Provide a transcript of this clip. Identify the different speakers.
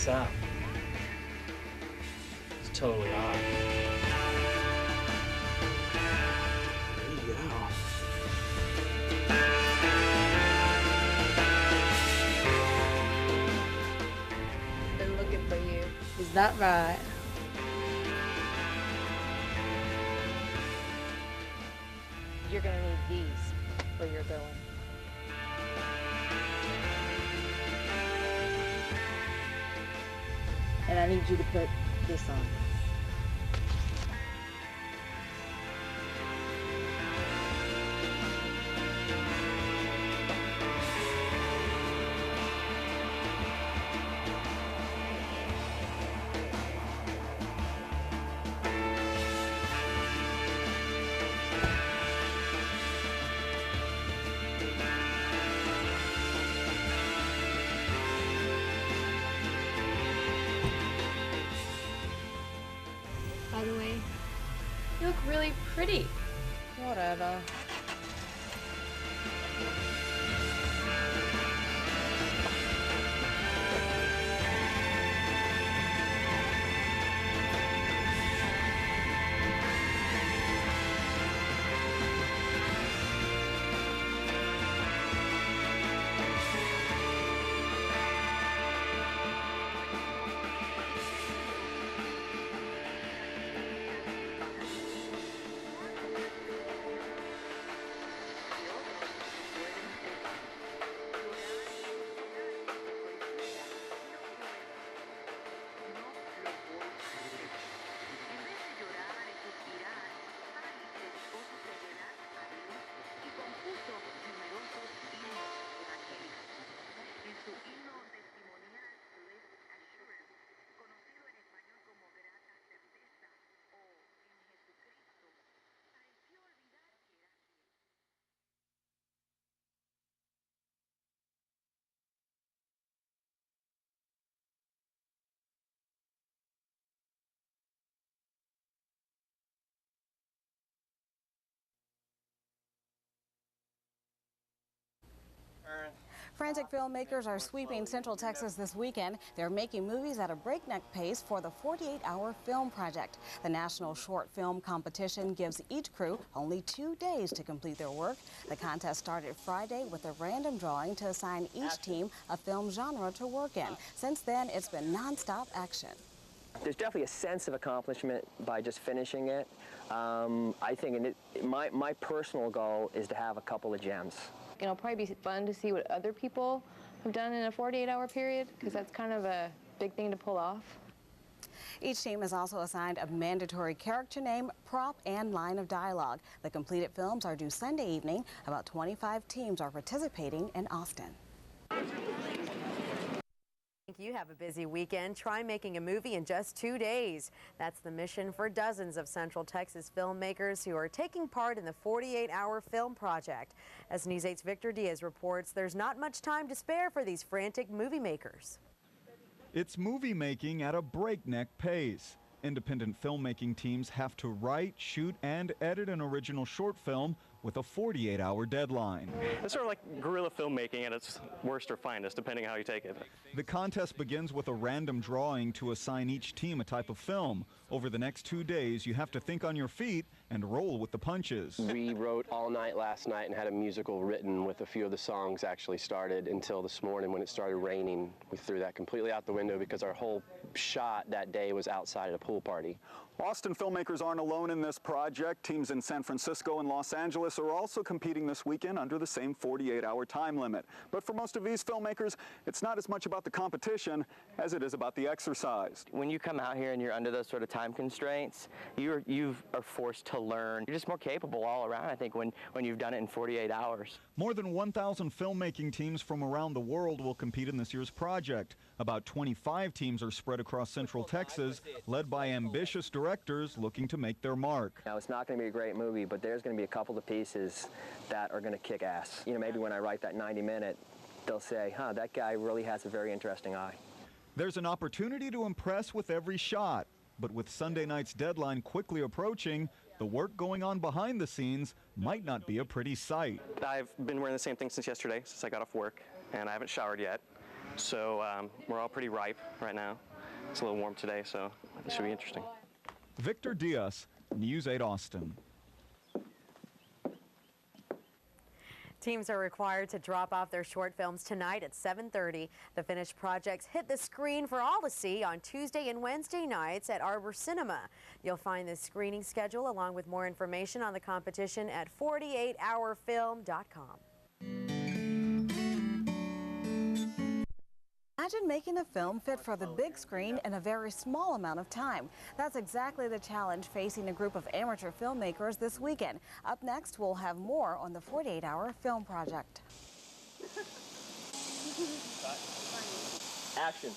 Speaker 1: this out. It's totally odd. There you go.
Speaker 2: Been looking for you. Is that right? You're gonna need these for your billing. And I need you to put this on.
Speaker 3: By the way, you look really pretty.
Speaker 2: Whatever.
Speaker 4: Frantic filmmakers are sweeping Central Texas this weekend. They're making movies at a breakneck pace for the 48-hour film project. The National Short Film Competition gives each crew only 2 days to complete their work. The contest started Friday with a random drawing to assign each team a film genre to work in. Since then, it's been nonstop action.
Speaker 5: There's definitely a sense of accomplishment by just finishing it. I think my personal goal is to have a couple of gems.
Speaker 3: It'll probably be fun to see what other people have done in a 48-hour period, because that's kind of a big thing to pull off.
Speaker 4: Each team is also assigned a mandatory character name, prop, and line of dialogue. The completed films are due Sunday evening. About 25 teams are participating in Austin.
Speaker 6: You have a busy weekend. Try making a movie in just 2 days. That's the mission for dozens of Central Texas filmmakers who are taking part in the 48-hour film project. As News 8's Victor Diaz reports, there's not much time to spare for these frantic movie makers.
Speaker 7: It's movie making at a breakneck pace. Independent filmmaking teams have to write, shoot, and edit an original short film with a 48-hour deadline.
Speaker 8: It's sort of like guerrilla filmmaking at its worst or finest, depending how you take it.
Speaker 7: The contest begins with a random drawing to assign each team a type of film. Over the next 2 days, you have to think on your feet and roll with the punches.
Speaker 9: We wrote all night last night and had a musical written with a few of the songs actually started until this morning when it started raining. We threw that completely out the window because our whole shot that day was outside at a pool party.
Speaker 7: Austin filmmakers aren't alone in this project. Teams in San Francisco and Los Angeles are also competing this weekend under the same 48-hour time limit. But for most of these filmmakers, it's not as much about the competition as it is about the exercise.
Speaker 5: When you come out here and you're under those sort of time constraints, you are forced to learn. You're just more capable all around, I think, when you've done it in 48 hours.
Speaker 7: More than 1,000 filmmaking teams from around the world will compete in this year's project. About 25 teams are spread across Central Texas, led by ambitious directors looking to make their mark.
Speaker 5: Now, it's not going to be a great movie, but there's going to be a couple of pieces that are going to kick ass. You know, maybe when I write that 90-minute, they'll say, huh, that guy really has a very interesting eye.
Speaker 7: There's an opportunity to impress with every shot, but with Sunday night's deadline quickly approaching, the work going on behind the scenes might not be a pretty sight.
Speaker 8: I've been wearing the same thing since yesterday, since I got off work, and I haven't showered yet. So we're all pretty ripe right now. It's a little warm today, so it should be interesting.
Speaker 7: Victor Diaz, News 8 Austin.
Speaker 6: Teams are required to drop off their short films tonight at 7:30. The finished projects hit the screen for all to see on Tuesday and Wednesday nights at Arbor Cinema. You'll find the screening schedule along with more information on the competition at 48hourfilm.com.
Speaker 4: Imagine making a film fit for the big screen in a very small amount of time. That's exactly the challenge facing a group of amateur filmmakers this weekend. Up next, we'll have more on the 48-hour film project.
Speaker 5: Action.